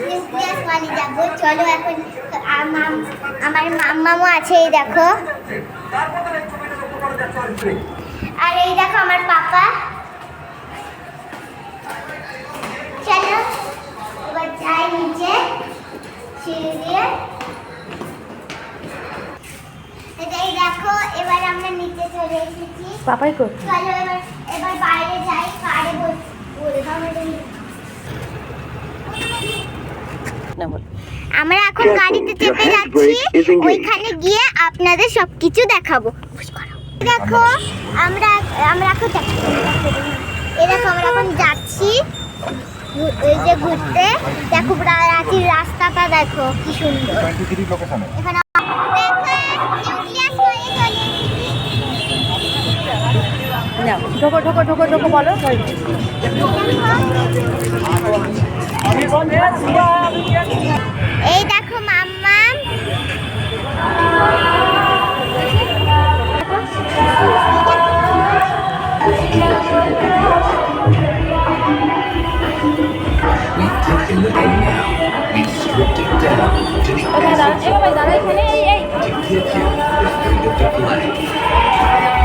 Nucleus ওয়ানে যাবো। চলো এখন আমার মাম্মামও আছে, এই দেখো। আর এই দেখো আমার পাপা। চলো এবার যাই নিচে সিঁড়ি দিয়ে। এই দেখো এবার আমরা নিচে চলে এসেছি। পাপাই করছে। চলো এবার বাইরে যাই, কারে বলবো। আমরা এখন গাড়িতে চেপে যাচ্ছি, ওইখানে গিয়ে আপনাদের সবকিছু দেখাবো। দেখো আমরা এখন এই দেখো আমরা এখন যাচ্ছি এই যে ঘুরতে। দেখো রাঁচির রাস্তাটা দেখো কি সুন্দর। এখানে ঢোকো ঢোকো ঢোকো ঢোকো বলো। এই দেখো মাম্মা। To give you the freedom to play.